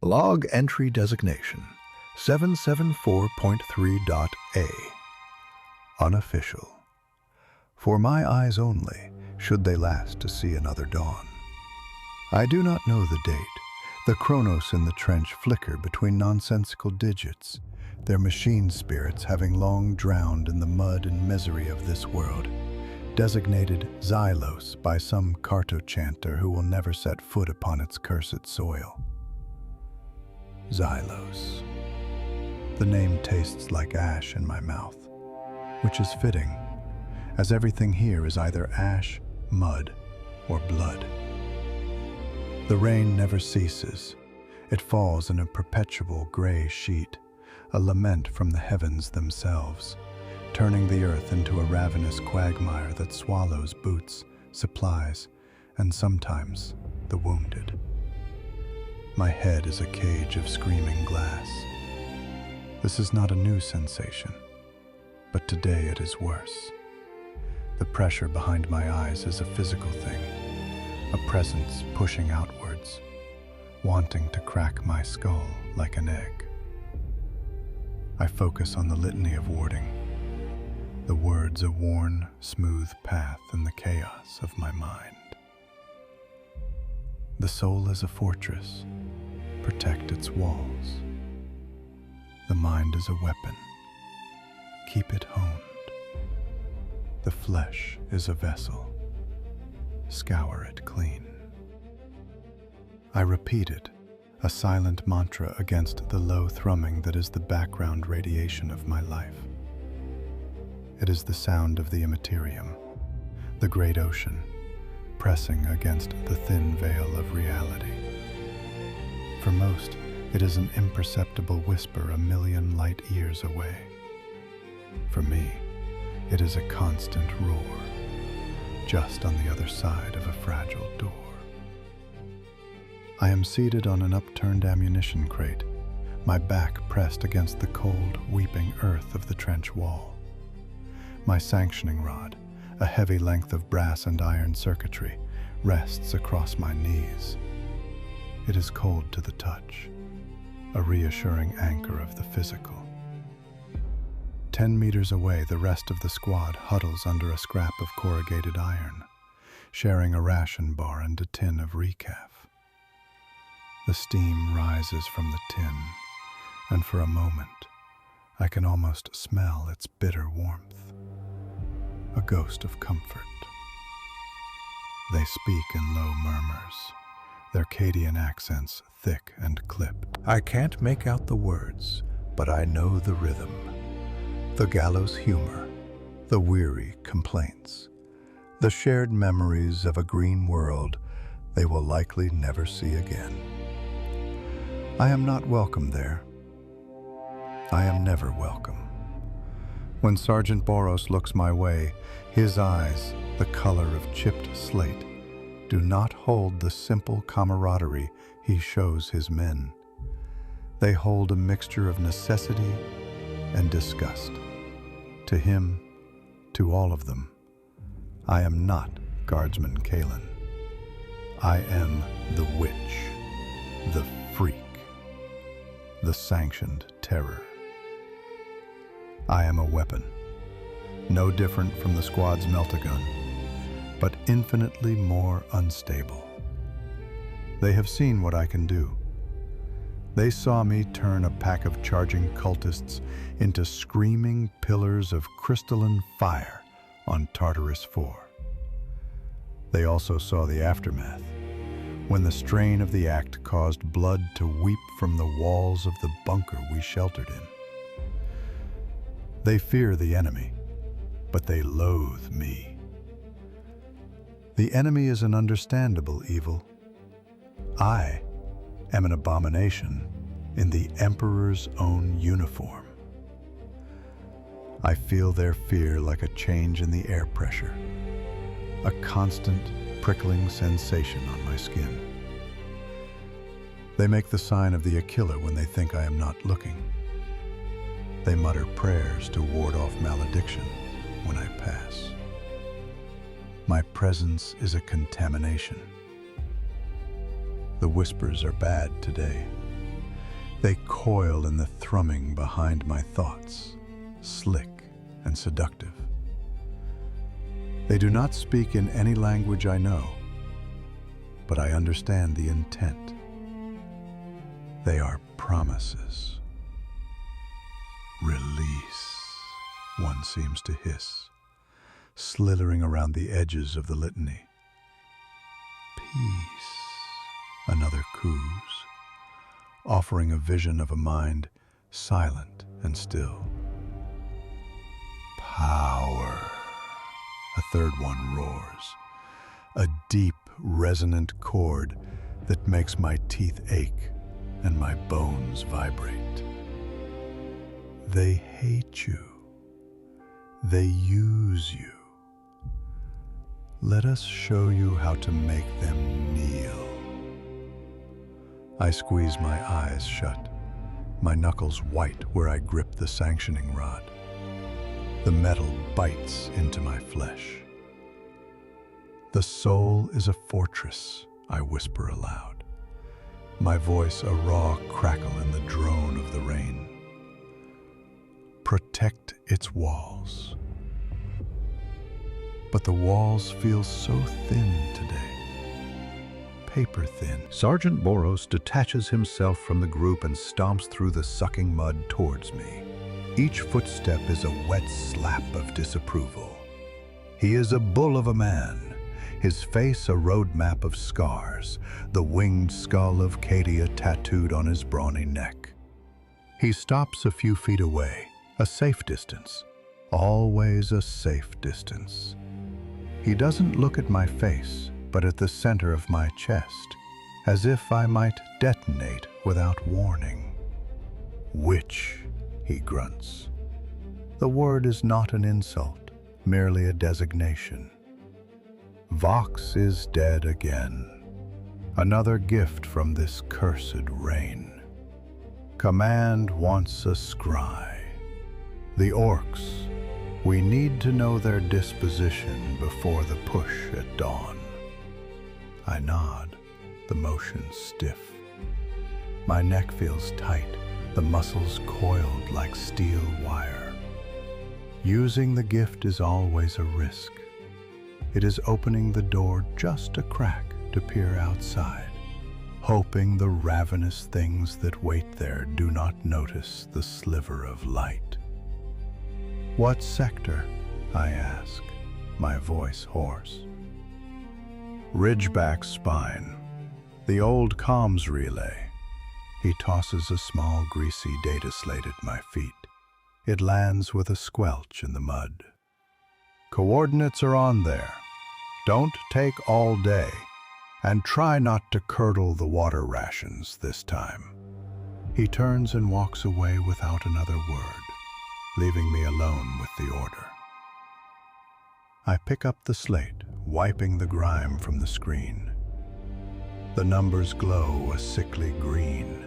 Log entry designation 774.3.A. Unofficial. For my eyes only, should they last to see another dawn. I do not know the date. The chronos in the trench flicker between nonsensical digits, their machine spirits having long drowned in the mud and misery of this world, designated Xylos by some carto-chanter who will never set foot upon its cursed soil. Xylos. The name tastes like ash in my mouth, which is fitting, as everything here is either ash, mud, or blood. The rain never ceases. It falls in a perpetual gray sheet, a lament from the heavens themselves, turning the earth into a ravenous quagmire that swallows boots, supplies, and sometimes the wounded. My head is a cage of screaming glass. This is not a new sensation, but today it is worse. The pressure behind my eyes is a physical thing, a presence pushing outwards, wanting to crack my skull like an egg. I focus on the litany of warding, the words a worn, smooth path in the chaos of my mind. The soul is a fortress. Protect its walls. The mind is a weapon. Keep it honed. The flesh is a vessel. Scour it clean. I repeat it, a silent mantra against the low thrumming that is the background radiation of my life. It is the sound of the Immaterium, the great ocean, pressing against the thin veil of reality. For most, it is an imperceptible whisper a million light years away. For me, it is a constant roar, just on the other side of a fragile door. I am seated on an upturned ammunition crate, my back pressed against the cold, weeping earth of the trench wall. My sanctioning rod, a heavy length of brass and iron circuitry, rests across my knees. It is cold to the touch, a reassuring anchor of the physical. 10 meters away, the rest of the squad huddles under a scrap of corrugated iron, sharing a ration bar and a tin of recaf. The steam rises from the tin, and for a moment, I can almost smell its bitter warmth, a ghost of comfort. They speak in low murmurs, their Cadian accents thick and clipped. I can't make out the words, but I know the rhythm, the gallows humor, the weary complaints, the shared memories of a green world they will likely never see again. I am not welcome there. I am never welcome. When Sergeant Boros looks my way, his eyes, the color of chipped slate, do not hold the simple camaraderie he shows his men. They hold a mixture of necessity and disgust. To him, to all of them, I am not Guardsman Kaelen. I am the witch, the freak, the sanctioned terror. I am a weapon, no different from the squad's melt-a-gun, but infinitely more unstable. They have seen what I can do. They saw me turn a pack of charging cultists into screaming pillars of crystalline fire on Tartarus 4. They also saw the aftermath, when the strain of the act caused blood to weep from the walls of the bunker we sheltered in. They fear the enemy, but they loathe me. The enemy is an understandable evil. I am an abomination in the Emperor's own uniform. I feel their fear like a change in the air pressure, a constant prickling sensation on my skin. They make the sign of the Aquila when they think I am not looking. They mutter prayers to ward off malediction when I pass. My presence is a contamination. The whispers are bad today. They coil in the thrumming behind my thoughts, slick and seductive. They do not speak in any language I know, but I understand the intent. They are promises. Release, one seems to hiss, slithering around the edges of the litany. Peace, another coos, offering a vision of a mind silent and still. Power, a third one roars, a deep, resonant chord that makes my teeth ache and my bones vibrate. They hate you. They use you. Let us show you how to make them kneel. I squeeze my eyes shut, my knuckles white where I grip the sanctioning rod. The metal bites into my flesh. The soul is a fortress, I whisper aloud, my voice a raw crackle in the drone of the rain. Protect its walls. But the walls feel so thin today, paper thin. Sergeant Boros detaches himself from the group and stomps through the sucking mud towards me. Each footstep is a wet slap of disapproval. He is a bull of a man, his face a roadmap of scars, the winged skull of Cadia tattooed on his brawny neck. He stops a few feet away, a safe distance, always a safe distance. He doesn't look at my face, but at the center of my chest, as if I might detonate without warning. Witch, he grunts. The word is not an insult, merely a designation. Vox is dead again. Another gift from this cursed rain. Command wants a scry. The orcs, we need to know their disposition before the push at dawn. I nod, the motion stiff. My neck feels tight, the muscles coiled like steel wire. Using the gift is always a risk. It is opening the door just a crack to peer outside, hoping the ravenous things that wait there do not notice the sliver of light. What sector? I ask, my voice hoarse. Ridgeback spine, the old comms relay. He tosses a small greasy data slate at my feet. It lands with a squelch in the mud. Coordinates are on there. Don't take all day, and try not to curdle the water rations this time. He turns and walks away without another word, leaving me alone with the order. I pick up the slate, wiping the grime from the screen. The numbers glow a sickly green.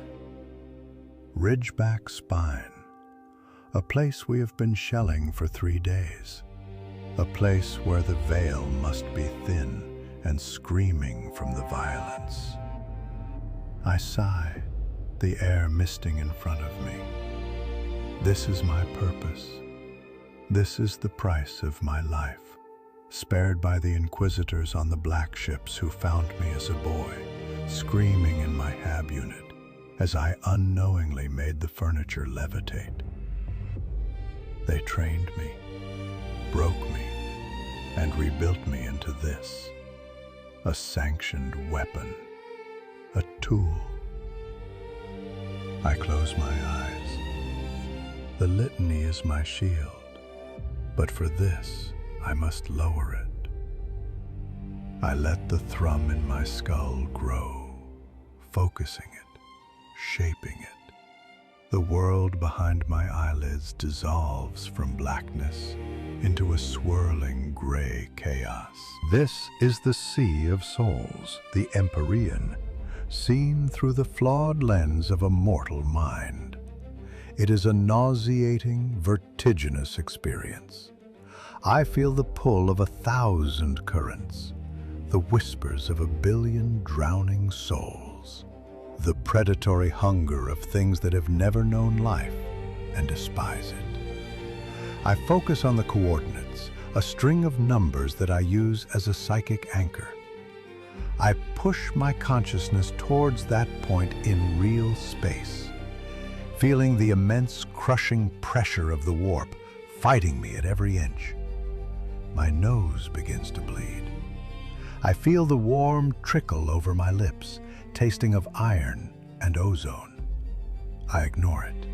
Ridgeback spine, a place we have been shelling for 3 days. A place where the veil must be thin and screaming from the violence. I sigh, the air misting in front of me. This is my purpose. This is the price of my life, spared by the inquisitors on the black ships who found me as a boy, screaming in my hab unit as I unknowingly made the furniture levitate. They trained me, broke me, and rebuilt me into this, a sanctioned weapon, a tool. I close my eyes. The litany is my shield, but for this I must lower it. I let the thrum in my skull grow, focusing it, shaping it. The world behind my eyelids dissolves from blackness into a swirling gray chaos. This is the Sea of Souls, the Empyrean, seen through the flawed lens of a mortal mind. It is a nauseating, vertiginous experience. I feel the pull of 1,000 currents, the whispers of 1 billion drowning souls. the predatory hunger of things that have never known life and despise it. I focus on the coordinates, a string of numbers that I use as a psychic anchor. I push my consciousness towards that point in real space, feeling the immense crushing pressure of the warp fighting me at every inch. My nose begins to bleed. I feel the warm trickle over my lips, tasting of iron and ozone. I ignore it.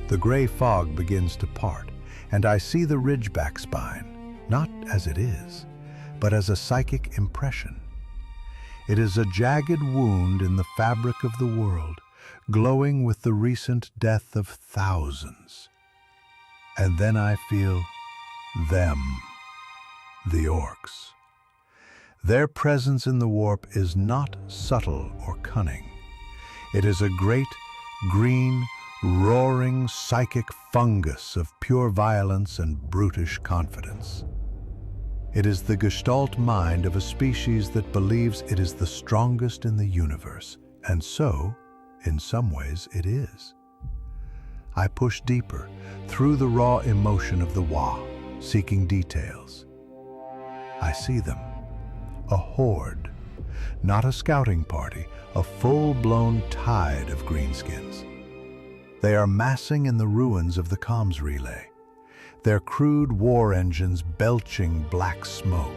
The gray fog begins to part, and I see the ridgeback spine, not as it is, but as a psychic impression. It is a jagged wound in the fabric of the world, glowing with the recent death of thousands. And then I feel them, the orcs. Their presence in the warp is not subtle or cunning. It is a great, green, roaring psychic fungus of pure violence and brutish confidence. It is the gestalt mind of a species that believes it is the strongest in the universe, and so, in some ways, it is. I push deeper, through the raw emotion of the Waaghs, seeking details. I see them. A horde, not a scouting party, a full-blown tide of greenskins. They are massing in the ruins of the comms relay, their crude war engines belching black smoke,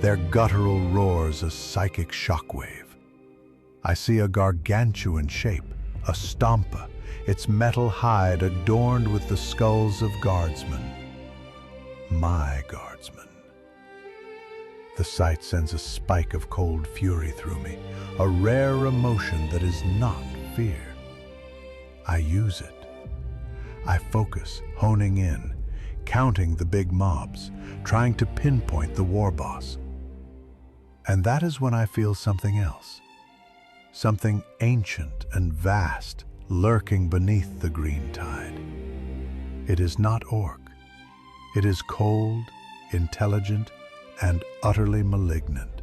their guttural roars a psychic shockwave. I see a gargantuan shape, a stompa, its metal hide adorned with the skulls of guardsmen. My guardsmen. The sight sends a spike of cold fury through me, a rare emotion that is not fear. I use it. I focus, honing in, counting the big mobs, trying to pinpoint the war boss. And that is when I feel something else. Something ancient and vast lurking beneath the green tide. It is not orc. It is cold, intelligent, and utterly malignant.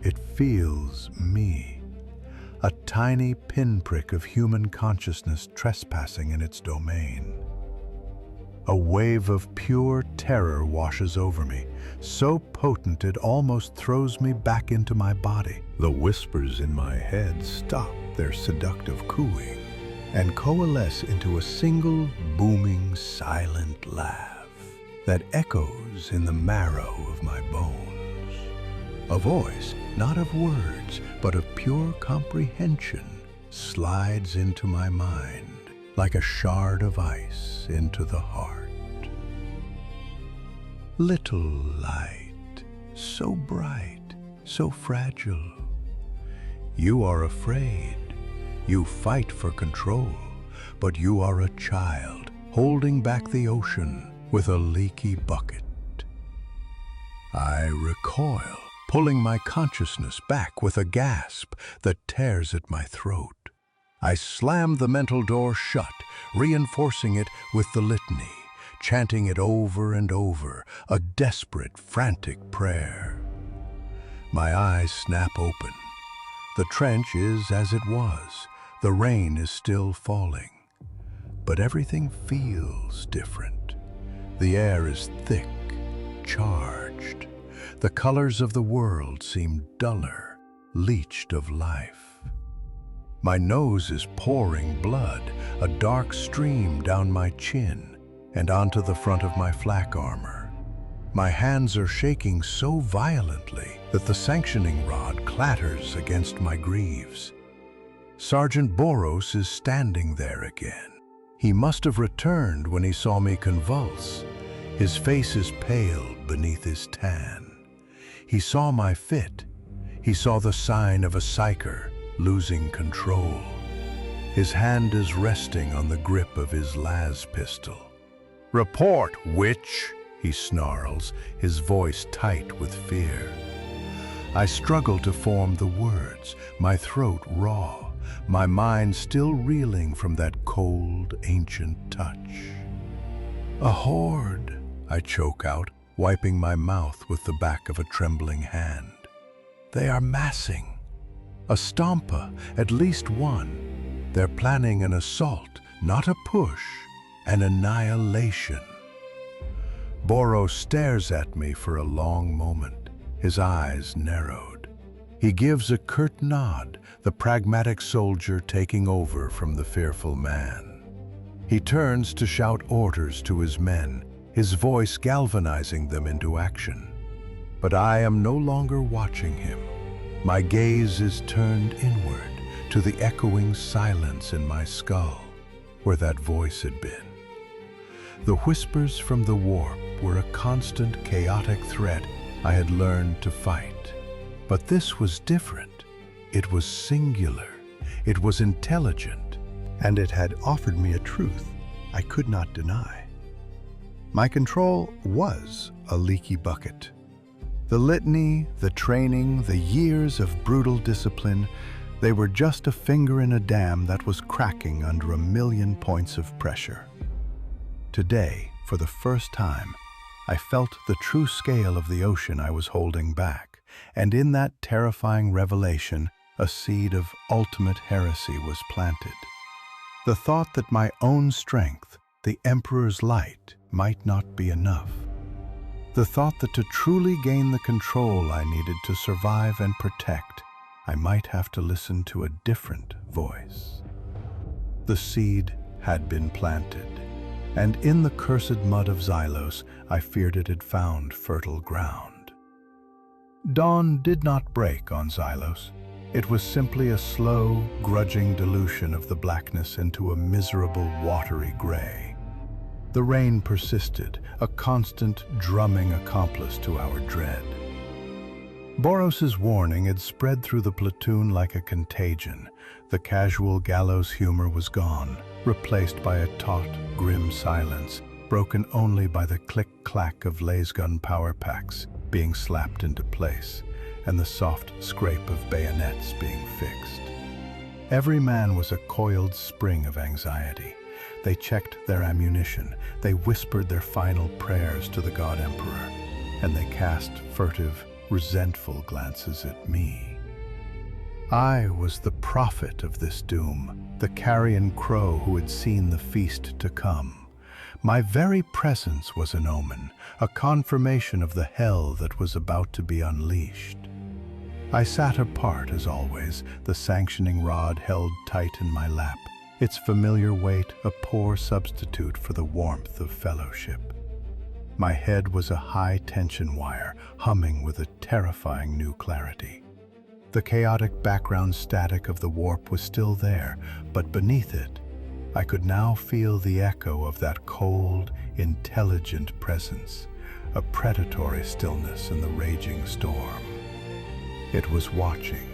It feels me, a tiny pinprick of human consciousness trespassing in its domain. A wave of pure terror washes over me, so potent it almost throws me back into my body. The whispers in my head stop their seductive cooing and coalesce into a single booming silent laugh that echoes in the marrow of my bones. A voice, not of words, but of pure comprehension, slides into my mind like a shard of ice into the heart. Little light, so bright, so fragile. You are afraid. You fight for control, but you are a child holding back the ocean with a leaky bucket. I recoil, pulling my consciousness back with a gasp that tears at my throat. I slam the mental door shut, reinforcing it with the litany, chanting it over and over, a desperate, frantic prayer. My eyes snap open. The trench is as it was. The rain is still falling. But everything feels different. The air is thick, charged. The colors of the world seem duller, leached of life. My nose is pouring blood, a dark stream down my chin and onto the front of my flak armor. My hands are shaking so violently that the sanctioning rod clatters against my greaves. Sergeant Boros is standing there again. He must have returned when he saw me convulse. His face is pale beneath his tan. He saw my fit. He saw the sign of a Psyker losing control. His hand is resting on the grip of his las pistol. "Report, witch!" he snarls, his voice tight with fear. I struggle to form the words, my throat raw, my mind still reeling from that cold, ancient touch. "A horde," I choke out, wiping my mouth with the back of a trembling hand. "They are massing. A stompa, at least one. They're planning an assault, not a push, an annihilation. Boros stares at me for a long moment, his eyes narrowed. He gives a curt nod, the pragmatic soldier taking over from the fearful man. He turns to shout orders to his men, his voice galvanizing them into action. But I am no longer watching him. My gaze is turned inward to the echoing silence in my skull, where that voice had been. The whispers from the warp were a constant, chaotic threat I had learned to fight. But this was different. It was singular. It was intelligent. And it had offered me a truth I could not deny. My control was a leaky bucket. The litany, the training, the years of brutal discipline, they were just a finger in a dam that was cracking under a million points of pressure. Today, for the first time, I felt the true scale of the ocean I was holding back, and in that terrifying revelation, a seed of ultimate heresy was planted. The thought that my own strength, the Emperor's light, might not be enough. The thought that to truly gain the control I needed to survive and protect, I might have to listen to a different voice. The seed had been planted, and in the cursed mud of Xylos, I feared it had found fertile ground. Dawn did not break on Xylos. It was simply a slow, grudging dilution of the blackness into a miserable, watery gray. The rain persisted, a constant, drumming accomplice to our dread. Boros's warning had spread through the platoon like a contagion. The casual gallows humor was gone, replaced by a taut, grim silence, broken only by the click-clack of lasgun power packs being slapped into place, and the soft scrape of bayonets being fixed. Every man was a coiled spring of anxiety. They checked their ammunition, they whispered their final prayers to the God Emperor, and they cast furtive, resentful glances at me. I was the prophet of this doom, the carrion crow who had seen the feast to come. My very presence was an omen, a confirmation of the hell that was about to be unleashed. I sat apart as always, the sanctioning rod held tight in my lap, its familiar weight a poor substitute for the warmth of fellowship. My head was a high-tension wire, humming with a terrifying new clarity. The chaotic background static of the warp was still there, but beneath it, I could now feel the echo of that cold, intelligent presence, a predatory stillness in the raging storm. It was watching,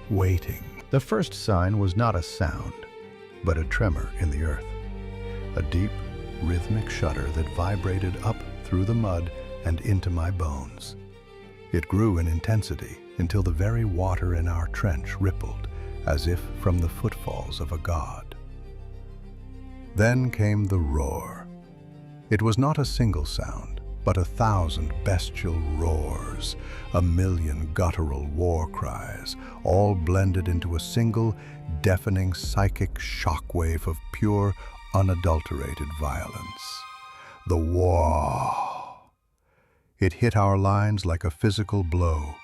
waiting. The first sign was not a sound, but a tremor in the earth, a deep, rhythmic shudder that vibrated up through the mud and into my bones. It grew in intensity until the very water in our trench rippled, as if from the footfalls of a god. Then came the roar. It was not a single sound, but 1,000 bestial roars, 1,000,000 guttural war cries, all blended into a single, deafening psychic shockwave of pure, unadulterated violence. The war. It hit our lines like a physical blow,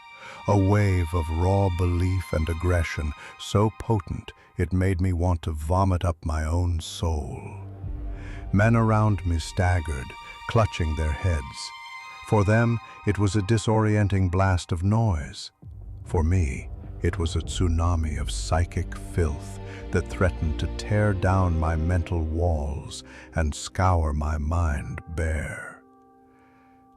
a wave of raw belief and aggression so potent it made me want to vomit up my own soul. Men around me staggered, clutching their heads. For them, it was a disorienting blast of noise. For me, it was a tsunami of psychic filth that threatened to tear down my mental walls and scour my mind bare.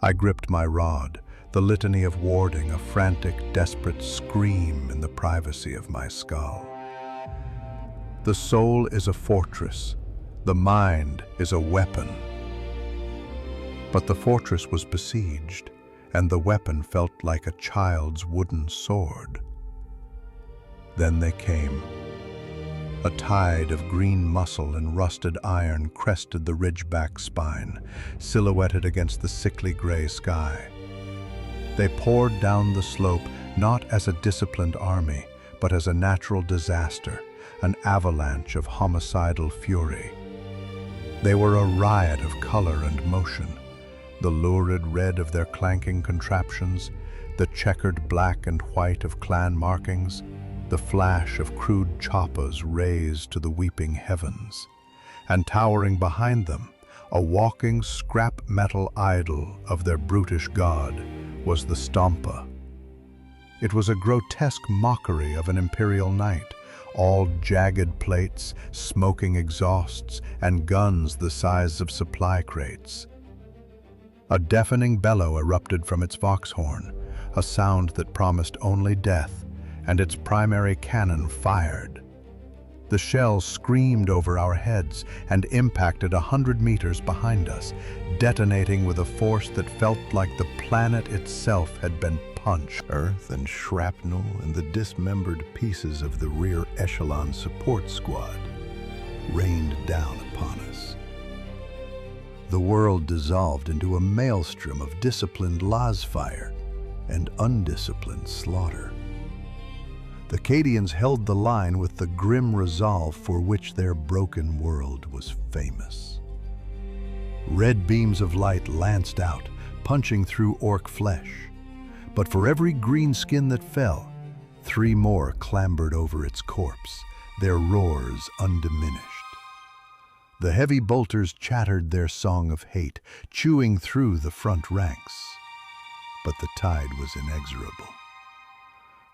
I gripped my rod, the litany of warding a frantic, desperate scream in the privacy of my skull. The soul is a fortress, the mind is a weapon. But the fortress was besieged, and the weapon felt like a child's wooden sword. Then they came. A tide of green muscle and rusted iron crested the ridgeback spine, silhouetted against the sickly gray sky. They poured down the slope not as a disciplined army, but as a natural disaster, an avalanche of homicidal fury. They were a riot of color and motion, the lurid red of their clanking contraptions, the checkered black and white of clan markings, the flash of crude choppas raised to the weeping heavens. And towering behind them, a walking scrap metal idol of their brutish god, was the Stompa. It was a grotesque mockery of an imperial knight, all jagged plates, smoking exhausts, and guns the size of supply crates. A deafening bellow erupted from its foxhorn, a sound that promised only death, and its primary cannon fired. The shells screamed over our heads and impacted 100 meters behind us, detonating with a force that felt like the planet itself had been punched. Earth and shrapnel and the dismembered pieces of the rear echelon support squad rained down upon us. The world dissolved into a maelstrom of disciplined lasfire and undisciplined slaughter. The Cadians held the line with the grim resolve for which their broken world was famous. Red beams of light lanced out, punching through orc flesh. But for every green skin that fell, 3 more clambered over its corpse, their roars undiminished. The heavy bolters chattered their song of hate, chewing through the front ranks. But the tide was inexorable.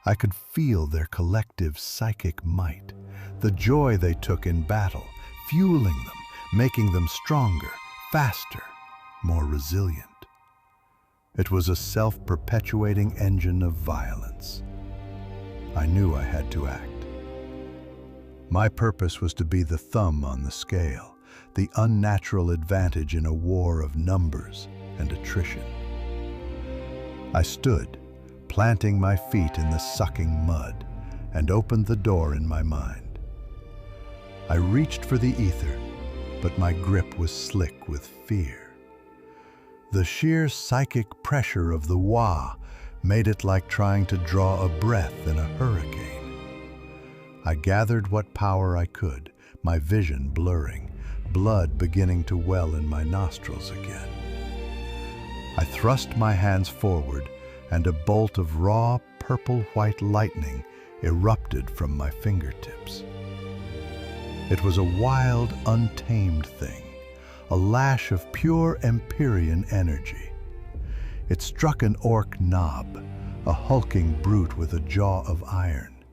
I could feel their collective psychic might, the joy they took in battle, fueling them, making them stronger, faster, more resilient. It was a self-perpetuating engine of violence. I knew I had to act. My purpose was to be the thumb on the scale, the unnatural advantage in a war of numbers and attrition. I stood, planting my feet in the sucking mud, and opened the door in my mind. I reached for the ether, but my grip was slick with fear. The sheer psychic pressure of the Waaghs made it like trying to draw a breath in a hurricane. I gathered what power I could, my vision blurring, blood beginning to well in my nostrils again. I thrust my hands forward, and a bolt of raw, purple-white lightning erupted from my fingertips. It was a wild, untamed thing, a lash of pure Empyrean energy. It struck an orc knob, a hulking brute with a jaw of iron,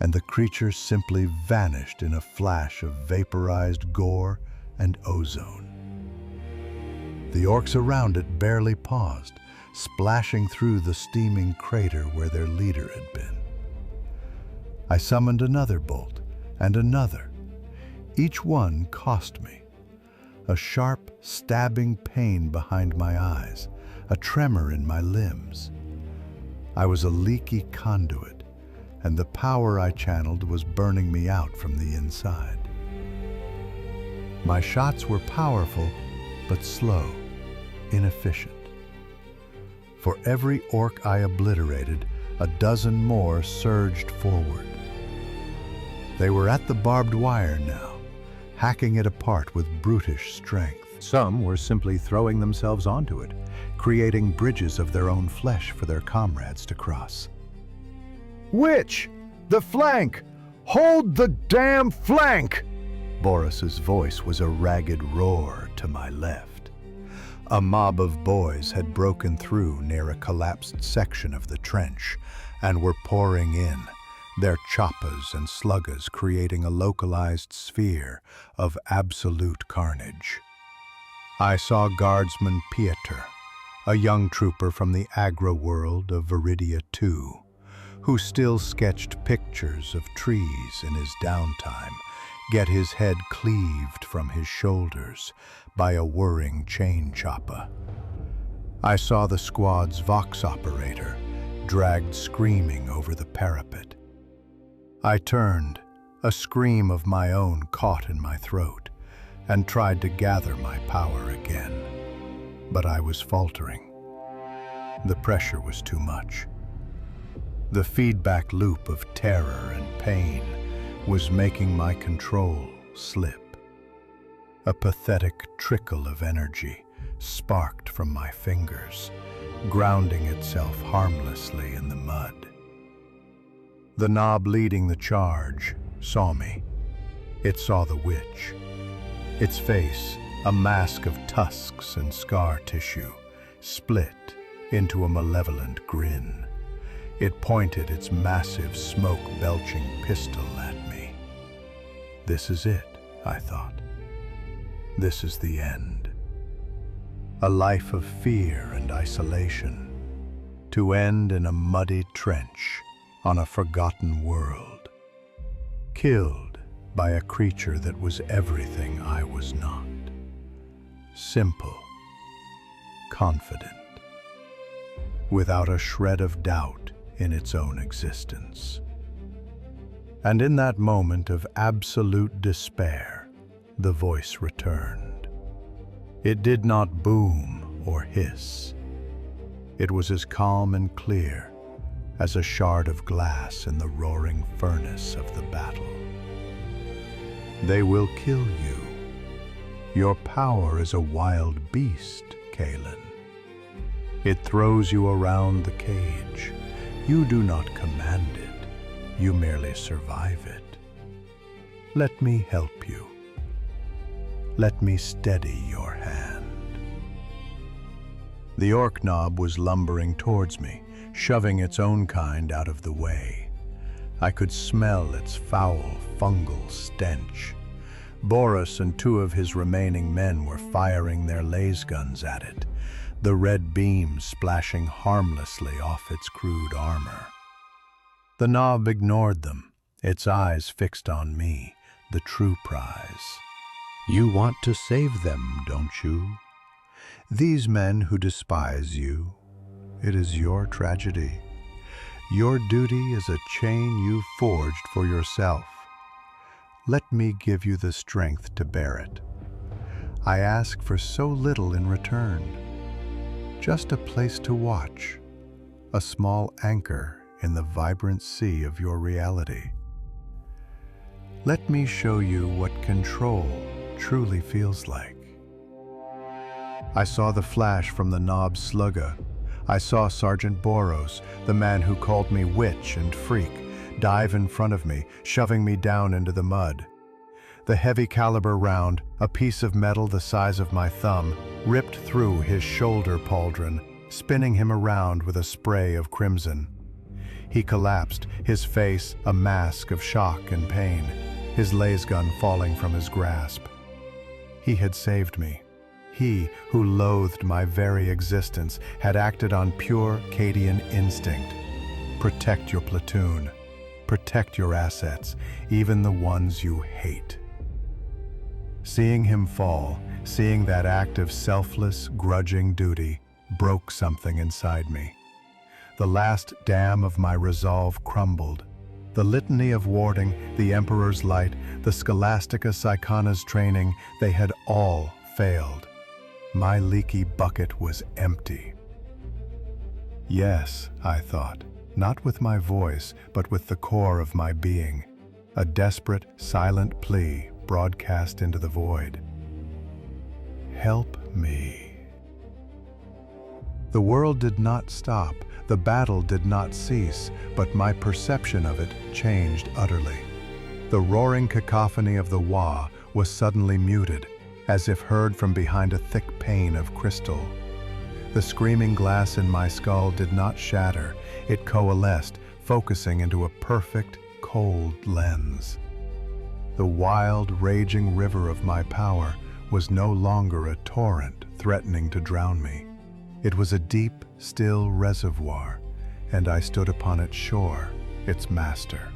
and the creature simply vanished in a flash of vaporized gore and ozone. The orcs around it barely paused, splashing through the steaming crater where their leader had been. I summoned another bolt, and another. Each one cost me. A sharp, stabbing pain behind my eyes, a tremor in my limbs. I was a leaky conduit, and the power I channeled was burning me out from the inside. My shots were powerful, but slow, inefficient. For every orc I obliterated, a dozen more surged forward. They were at the barbed wire now, hacking it apart with brutish strength. Some were simply throwing themselves onto it, creating bridges of their own flesh for their comrades to cross. "Witch! The flank! Hold the damn flank!" Boris's voice was a ragged roar to my left. A mob of boys had broken through near a collapsed section of the trench and were pouring in, their choppas and sluggas creating a localized sphere of absolute carnage. I saw Guardsman Pieter, a young trooper from the aggro world of Viridia II, who still sketched pictures of trees in his downtime, get his head cleaved from his shoulders by a whirring chain choppa. I saw the squad's Vox operator, dragged screaming over the parapet. I turned, a scream of my own caught in my throat, and tried to gather my power again. But I was faltering. The pressure was too much. The feedback loop of terror and pain was making my control slip. A pathetic trickle of energy sparked from my fingers, grounding itself harmlessly in the mud. The knob leading the charge saw me. It saw the witch. Its face, a mask of tusks and scar tissue, split into a malevolent grin. It pointed its massive, smoke-belching pistol at me. This is it, I thought. This is the end. A life of fear and isolation, to end in a muddy trench on a forgotten world, killed by a creature that was everything I was not. Simple, confident, without a shred of doubt in its own existence. And in that moment of absolute despair, the voice returned. It did not boom or hiss. It was as calm and clear as a shard of glass in the roaring furnace of the battle. They will kill you. Your power is a wild beast, Kaelen. It throws you around the cage. You do not command it. You merely survive it. Let me help you. Let me steady your hand. The orc knob was lumbering towards me, shoving its own kind out of the way. I could smell its foul, fungal stench. Boris and two of his remaining men were firing their lasguns at it, the red beams splashing harmlessly off its crude armor. The knob ignored them, its eyes fixed on me, the true prize. You want to save them, don't you? These men who despise you, it is your tragedy. Your duty is a chain you've forged for yourself. Let me give you the strength to bear it. I ask for so little in return. Just a place to watch, a small anchor in the vibrant sea of your reality. Let me show you what control truly feels like. I saw the flash from the knob's slugger. I saw Sergeant Boros, the man who called me witch and freak, dive in front of me, shoving me down into the mud. The heavy caliber round, a piece of metal the size of my thumb, ripped through his shoulder pauldron, spinning him around with a spray of crimson. He collapsed, his face a mask of shock and pain, his lasgun falling from his grasp. He had saved me. He, who loathed my very existence, had acted on pure Cadian instinct. Protect your platoon. Protect your assets, even the ones you hate. Seeing him fall, seeing that act of selfless, grudging duty, broke something inside me. The last dam of my resolve crumbled. The litany of warding, the Emperor's light, the Scholastica Psyker'S training, they had all failed. My leaky bucket was empty. Yes, I thought, not with my voice, but with the core of my being. A desperate, silent plea broadcast into the void. Help me. The world did not stop, the battle did not cease, but my perception of it changed utterly. The roaring cacophony of the Waaghs was suddenly muted, as if heard from behind a thick pane of crystal. The screaming glass in my skull did not shatter, it coalesced, focusing into a perfect, cold lens. The wild, raging river of my power was no longer a torrent threatening to drown me. It was a deep, still reservoir, and I stood upon its shore, its master.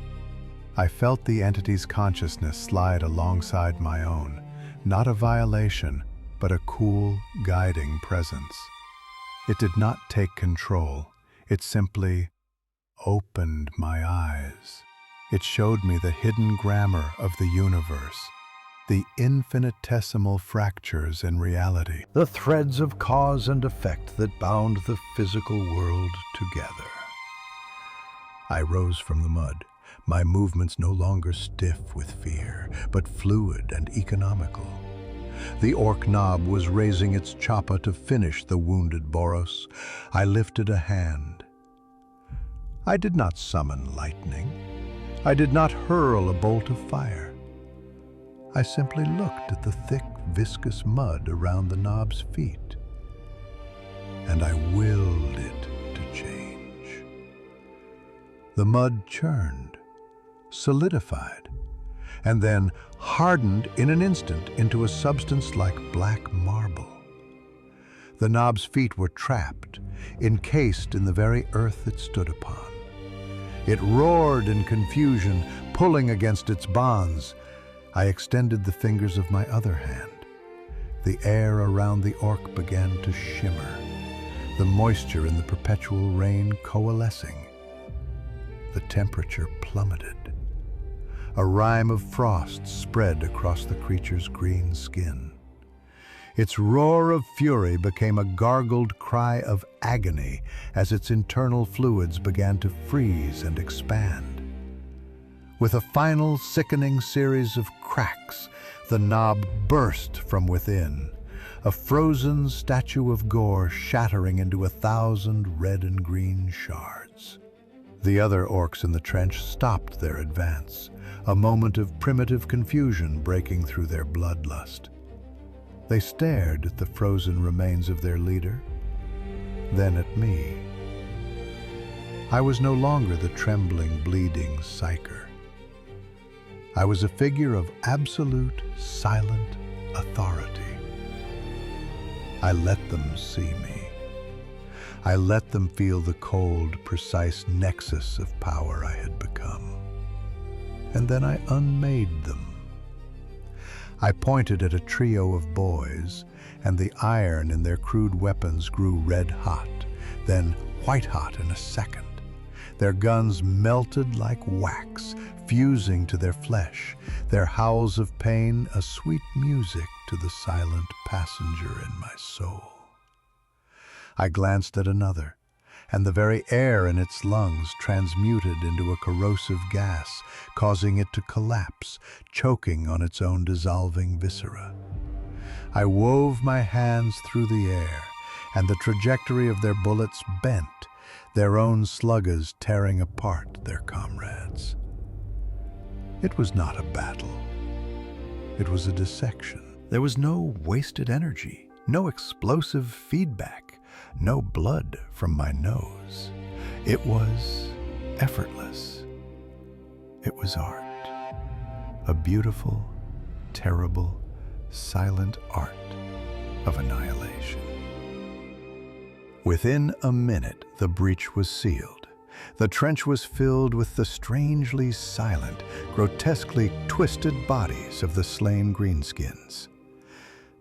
I felt the entity's consciousness slide alongside my own, not a violation, but a cool, guiding presence. It did not take control, it simply opened my eyes. It showed me the hidden grammar of the universe, the infinitesimal fractures in reality, the threads of cause and effect that bound the physical world together. I rose from the mud, my movements no longer stiff with fear, but fluid and economical. The orc knob was raising its choppa to finish the wounded Boros. I lifted a hand. I did not summon lightning. I did not hurl a bolt of fire. I simply looked at the thick, viscous mud around the knob's feet, and I willed it to change. The mud churned, solidified, and then hardened in an instant into a substance like black marble. The knob's feet were trapped, encased in the very earth it stood upon. It roared in confusion, pulling against its bonds. I extended the fingers of my other hand. The air around the orc began to shimmer, the moisture in the perpetual rain coalescing. The temperature plummeted. A rime of frost spread across the creature's green skin. Its roar of fury became a gargled cry of agony as its internal fluids began to freeze and expand. With a final sickening series of cracks, the knob burst from within, a frozen statue of gore shattering into 1,000 red and green shards. The other orcs in the trench stopped their advance, a moment of primitive confusion breaking through their bloodlust. They stared at the frozen remains of their leader, then at me. I was no longer the trembling, bleeding Psyker. I was a figure of absolute, silent authority. I let them see me. I let them feel the cold, precise nexus of power I had become. And then I unmade them. I pointed at a trio of boys, and the iron in their crude weapons grew red hot, then white hot in a second. Their guns melted like wax, fusing to their flesh, their howls of pain a sweet music to the silent passenger in my soul. I glanced at another, and the very air in its lungs transmuted into a corrosive gas, causing it to collapse, choking on its own dissolving viscera. I wove my hands through the air, and the trajectory of their bullets bent, their own sluggas tearing apart their comrades. It was not a battle. It was a dissection. There was no wasted energy, no explosive feedback, no blood from my nose. It was effortless. It was art. A beautiful, terrible, silent art of annihilation. Within a minute, the breach was sealed. The trench was filled with the strangely silent, grotesquely twisted bodies of the slain greenskins.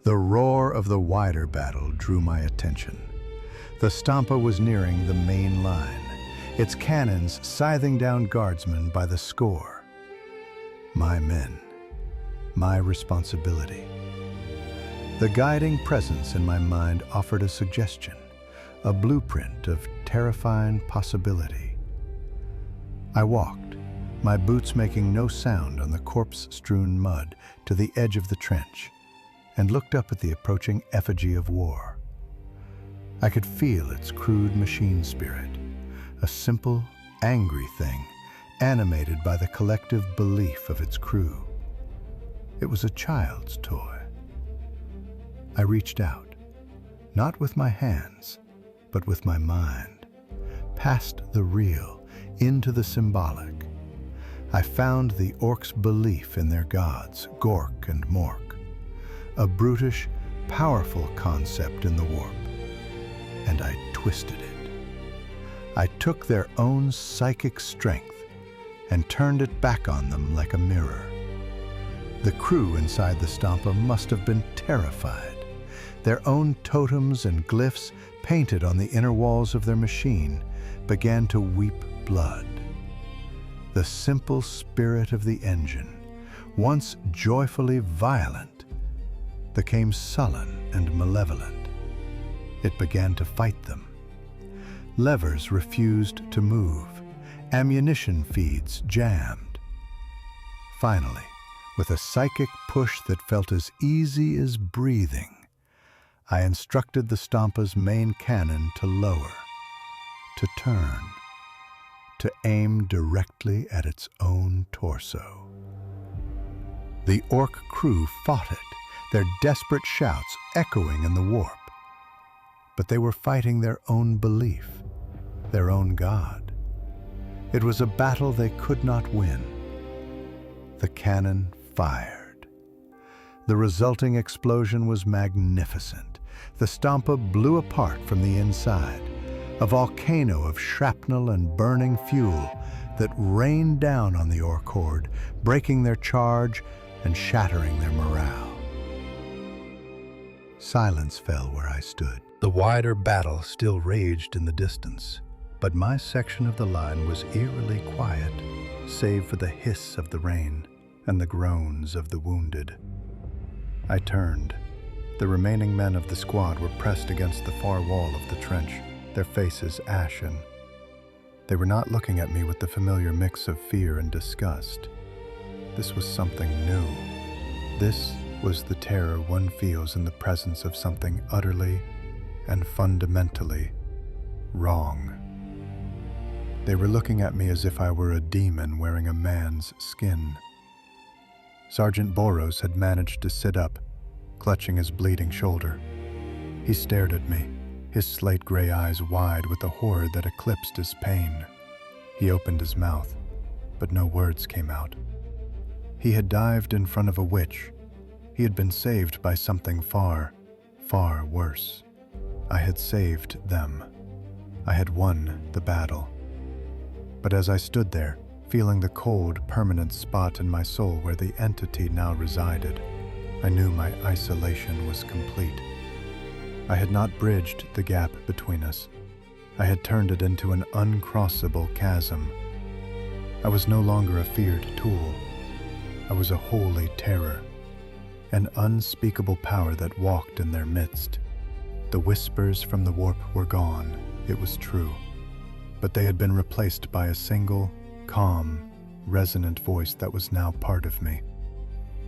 The roar of the wider battle drew my attention. The Stampa was nearing the main line, its cannons scything down guardsmen by the score. My men, my responsibility. The guiding presence in my mind offered a suggestion, a blueprint of terrifying possibility. I walked, my boots making no sound on the corpse-strewn mud, to the edge of the trench, and looked up at the approaching effigy of war. I could feel its crude machine spirit, a simple, angry thing, animated by the collective belief of its crew. It was a child's toy. I reached out, not with my hands, but with my mind, past the real, into the symbolic. I found the orcs' belief in their gods, Gork and Mork, a brutish, powerful concept in the warp, and I twisted it. I took their own psychic strength and turned it back on them like a mirror. The crew inside the Stampa must have been terrified. Their own totems and glyphs, painted on the inner walls of their machine, began to weep blood. The simple spirit of the engine, once joyfully violent, became sullen and malevolent. It began to fight them. Levers refused to move. ammunition feeds jammed. Finally, with a psychic push that felt as easy as breathing, I instructed the Stompa's main cannon to lower, to turn, to aim directly at its own torso. The Ork crew fought it, their desperate shouts echoing in the warp. But they were fighting their own belief, their own god. It was a battle they could not win. The cannon fired. The resulting explosion was magnificent. The Stompa blew apart from the inside, a volcano of shrapnel and burning fuel that rained down on the Ork horde, breaking their charge and shattering their morale. Silence fell where I stood. The wider battle still raged in the distance, but my section of the line was eerily quiet, save for the hiss of the rain and the groans of the wounded. I turned. The remaining men of the squad were pressed against the far wall of the trench, their faces ashen. They were not looking at me with the familiar mix of fear and disgust. This was something new. This was the terror one feels in the presence of something utterly and fundamentally wrong. They were looking at me as if I were a demon wearing a man's skin. Sergeant Boros had managed to sit up, clutching his bleeding shoulder. He stared at me, his slate-gray eyes wide with a horror that eclipsed his pain. He opened his mouth, but no words came out. He had dived in front of a witch. He had been saved by something far, far worse. I had saved them. I had won the battle. But as I stood there, feeling the cold, permanent spot in my soul where the entity now resided, I knew my isolation was complete. I had not bridged the gap between us. I had turned it into an uncrossable chasm. I was no longer a feared tool. I was a holy terror, an unspeakable power that walked in their midst. The whispers from the warp were gone, it was true, but they had been replaced by a single, calm, resonant voice that was now part of me.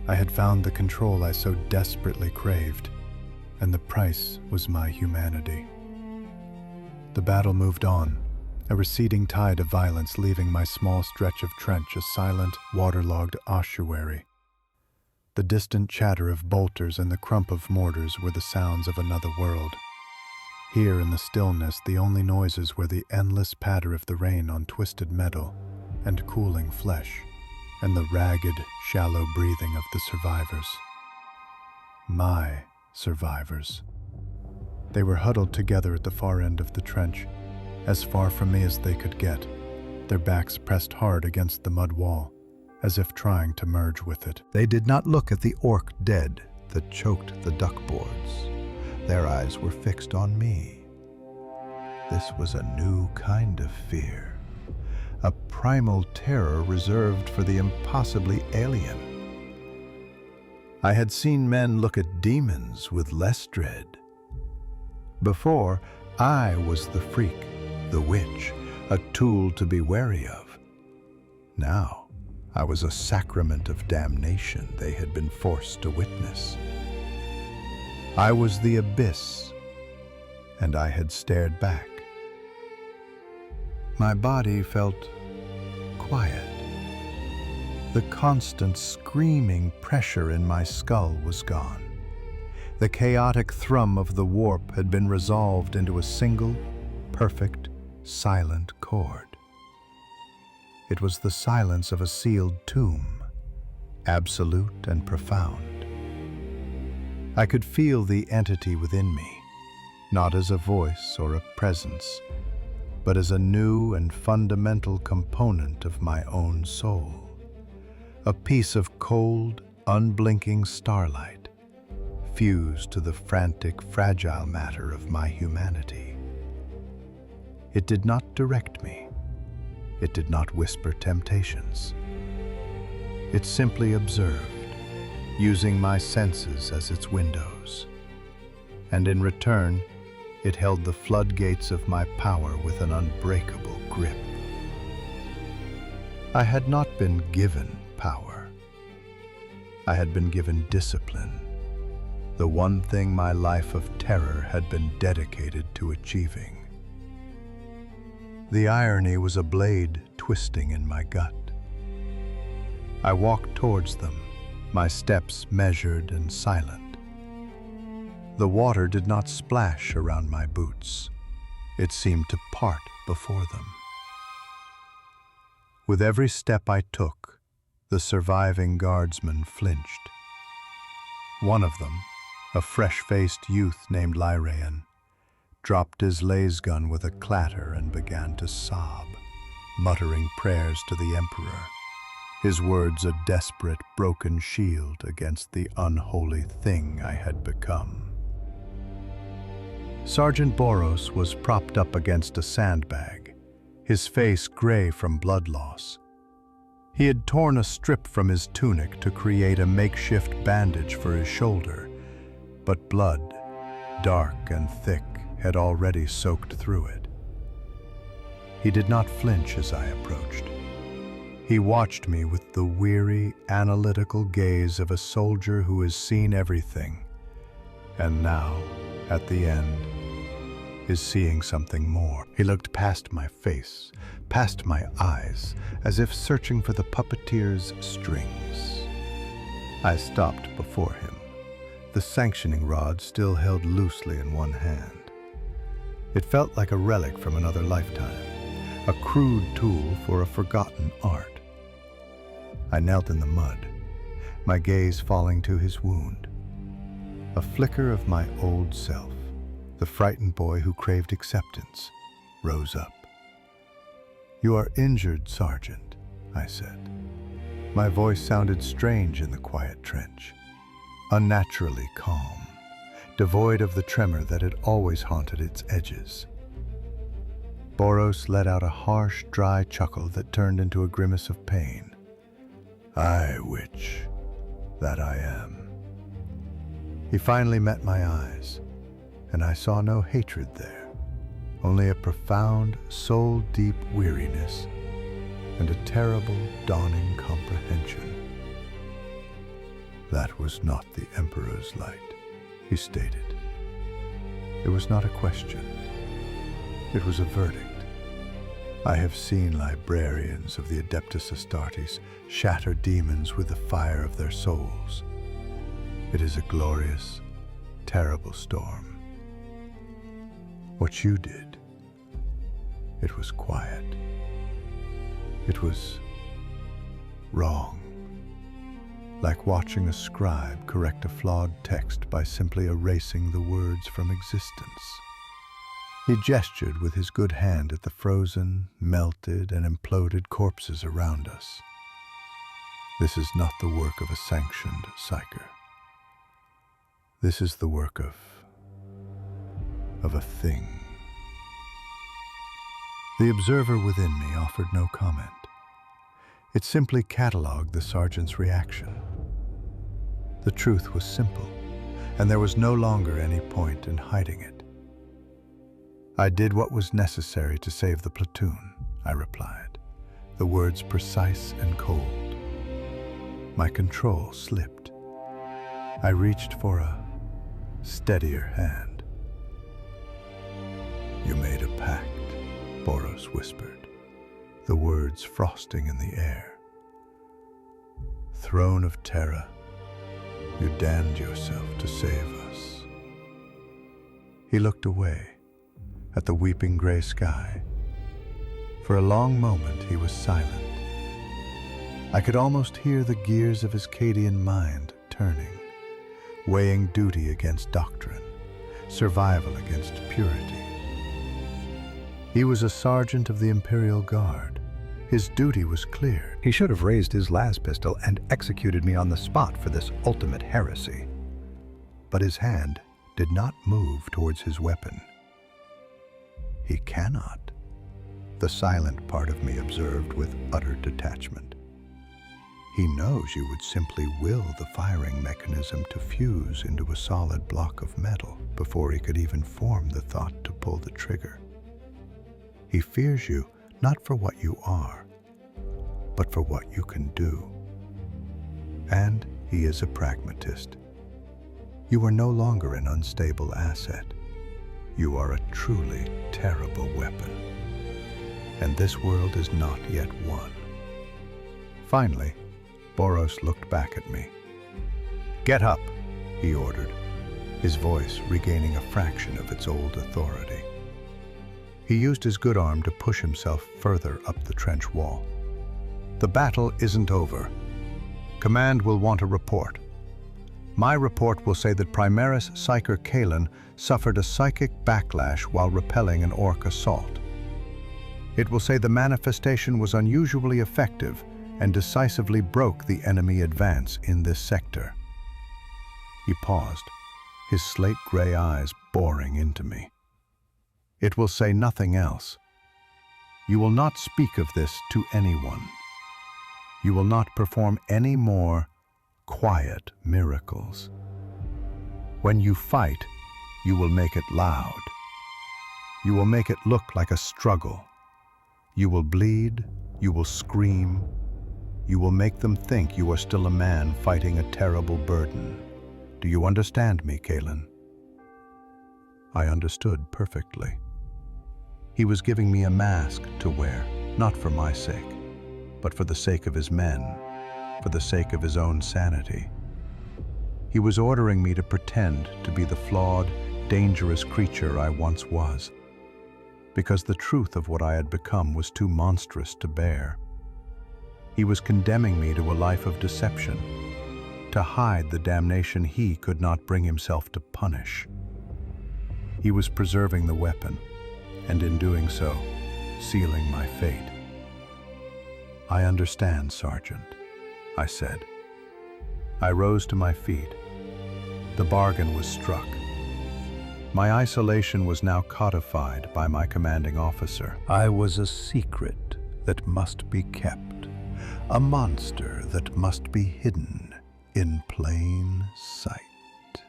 I had found the control I so desperately craved, and the price was my humanity. The battle moved on, a receding tide of violence leaving my small stretch of trench a silent, waterlogged ossuary. The distant chatter of bolters and the crump of mortars were the sounds of another world. Here in the stillness, the only noises were the endless patter of the rain on twisted metal and cooling flesh, and the ragged, shallow breathing of the survivors. My survivors. They were huddled together at the far end of the trench, as far from me as they could get, their backs pressed hard against the mud wall, as if trying to merge with it. They did not look at the Ork dead that choked the duckboards. Their eyes were fixed on me. This was a new kind of fear, a primal terror reserved for the impossibly alien. I had seen men look at demons with less dread. Before, I was the freak, the witch, a tool to be wary of. Now, I was a sacrament of damnation they had been forced to witness. I was the abyss, and I had stared back. My body felt quiet. The constant screaming pressure in my skull was gone. The chaotic thrum of the warp had been resolved into a single, perfect, silent chord. It was the silence of a sealed tomb, absolute and profound. I could feel the entity within me, not as a voice or a presence, but as a new and fundamental component of my own soul. A piece of cold, unblinking starlight, fused to the frantic, fragile matter of my humanity. It did not direct me. It did not whisper temptations. It simply observed, using my senses as its windows. And in return, it held the floodgates of my power with an unbreakable grip. I had not been given power. I had been given discipline, the one thing my life of terror had been dedicated to achieving. The irony was a blade twisting in my gut. I walked towards them, my steps measured and silent. The water did not splash around my boots. It seemed to part before them. With every step I took, the surviving guardsmen flinched. One of them, a fresh-faced youth named Lyraean, dropped his lasgun with a clatter and began to sob, muttering prayers to the Emperor, his words a desperate, broken shield against the unholy thing I had become. Sergeant Boros was propped up against a sandbag, his face gray from blood loss. He had torn a strip from his tunic to create a makeshift bandage for his shoulder, but blood, dark and thick, had already soaked through it. He did not flinch as I approached. He watched me with the weary, analytical gaze of a soldier who has seen everything, and now, at the end, is seeing something more. He looked past my face, past my eyes, as if searching for the puppeteer's strings. I stopped before him, the sanctioning rod still held loosely in one hand. It felt like a relic from another lifetime, a crude tool for a forgotten art. I knelt in the mud, my gaze falling to his wound. A flicker of my old self, the frightened boy who craved acceptance, rose up. "You are injured, Sergeant," I said. My voice sounded strange in the quiet trench, unnaturally calm, devoid of the tremor that had always haunted its edges. Boros let out a harsh, dry chuckle that turned into a grimace of pain. "Aye, witch, that I am." He finally met my eyes, and I saw no hatred there, only a profound, soul-deep weariness and a terrible, dawning comprehension. "That was not the Emperor's light," he stated. It was not a question. It was a verdict. I have seen librarians of the Adeptus Astartes shatter demons with the fire of their souls. It is a glorious, terrible storm. What you did, it was quiet. It was wrong, like watching a scribe correct a flawed text by simply erasing the words from existence. He gestured with his good hand at the frozen, melted, and imploded corpses around us. "This is not the work of a sanctioned Psyker. This is the work of a thing." The observer within me offered no comment. It simply catalogued the sergeant's reaction. The truth was simple, and there was no longer any point in hiding it. "I did what was necessary to save the platoon," I replied, the words precise and cold. My control slipped. I reached for a steadier hand. "You made a pact," Boros whispered, the words frosting in the air. "Throne of Terra, you damned yourself to save us." He looked away, at the weeping gray sky. For a long moment he was silent. I could almost hear the gears of his Cadian mind turning, weighing duty against doctrine, survival against purity. He was a sergeant of the Imperial Guard. His duty was clear. He should have raised his las pistol and executed me on the spot for this ultimate heresy. But his hand did not move towards his weapon. "He cannot," the silent part of me observed with utter detachment. "He knows you would simply will the firing mechanism to fuse into a solid block of metal before he could even form the thought to pull the trigger. He fears you not for what you are, but for what you can do. And he is a pragmatist. You are no longer an unstable asset. You are a truly terrible weapon. And this world is not yet won. Finally, Boros looked back at me. "Get up," he ordered, his voice regaining a fraction of its old authority. He used his good arm to push himself further up the trench wall. "The battle isn't over. Command will want a report. My report will say that Primaris Psyker Kaelen suffered a psychic backlash while repelling an Ork assault. It will say the manifestation was unusually effective and decisively broke the enemy advance in this sector." He paused, his slate-gray eyes boring into me. "It will say nothing else. You will not speak of this to anyone. You will not perform any more quiet miracles. When you fight, you will make it loud. You will make it look like a struggle. You will bleed, you will scream. You will make them think you are still a man fighting a terrible burden. Do you understand me, Kaelen?" I understood perfectly. He was giving me a mask to wear, not for my sake, but for the sake of his men, for the sake of his own sanity. He was ordering me to pretend to be the flawed, dangerous creature I once was, because the truth of what I had become was too monstrous to bear. He was condemning me to a life of deception, to hide the damnation he could not bring himself to punish. He was preserving the weapon, and in doing so, sealing my fate. "I understand, Sergeant," I said. I rose to my feet. The bargain was struck. My isolation was now codified by my commanding officer. I was a secret that must be kept, a monster that must be hidden in plain sight.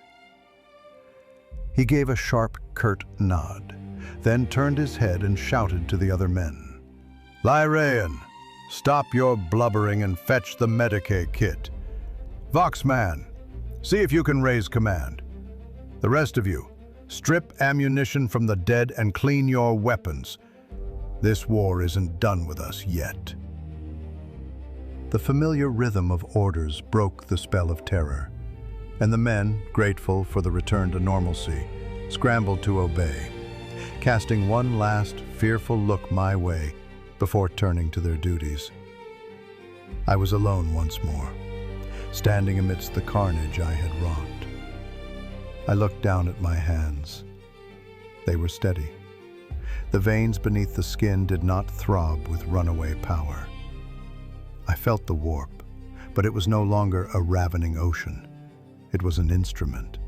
He gave a sharp, curt nod, then turned his head and shouted to the other men. "Lyraean, stop your blubbering and fetch the Medicae kit. Voxman, see if you can raise command. The rest of you, strip ammunition from the dead and clean your weapons. This war isn't done with us yet." The familiar rhythm of orders broke the spell of terror, and the men, grateful for the return to normalcy, scrambled to obey, casting one last fearful look my way before turning to their duties. I was alone once more, standing amidst the carnage I had wrought. I looked down at my hands. They were steady. The veins beneath the skin did not throb with runaway power. I felt the warp, but it was no longer a ravening ocean. It was an instrument,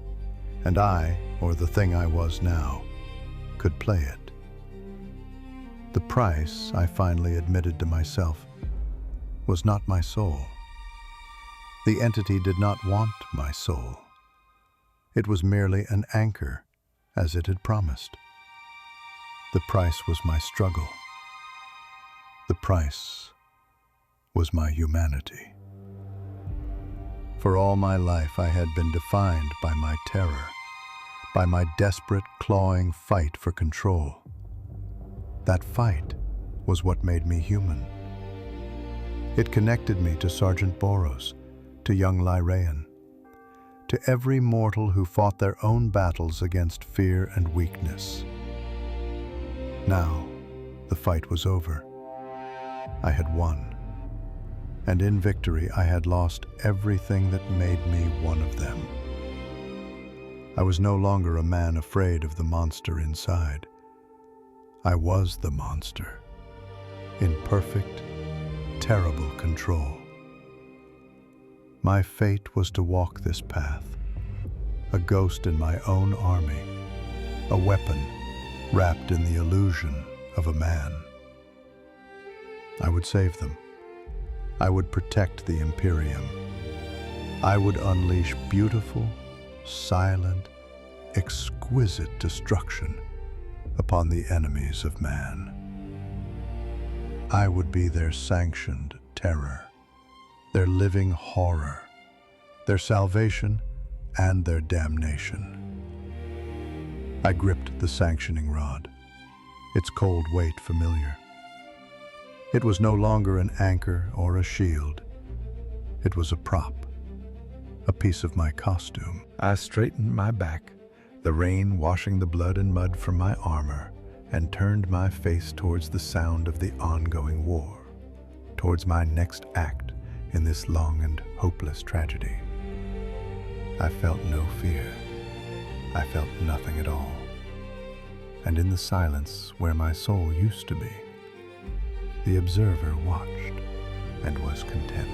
and I, or the thing I was now, could play it. The price, I finally admitted to myself, was not my soul. The entity did not want my soul. It was merely an anchor, as it had promised. The price was my struggle. The price was my humanity. For all my life I had been defined by my terror, by my desperate, clawing fight for control. That fight was what made me human. It connected me to Sergeant Boros, to young Lyraean, to every mortal who fought their own battles against fear and weakness. Now, the fight was over. I had won. And in victory, I had lost everything that made me one of them. I was no longer a man afraid of the monster inside. I was the monster, in perfect, terrible control. My fate was to walk this path, a ghost in my own army, a weapon wrapped in the illusion of a man. I would save them. I would protect the Imperium. I would unleash beautiful, silent, exquisite destruction upon the enemies of man. I would be their sanctioned terror, their living horror, their salvation and their damnation. I gripped the sanctioning rod, its cold weight familiar. It was no longer an anchor or a shield. It was a prop, a piece of my costume. I straightened my back, the rain washing the blood and mud from my armor, and turned my face towards the sound of the ongoing war, towards my next act in this long and hopeless tragedy. I felt no fear. I felt nothing at all. And in the silence where my soul used to be, the observer watched and was content.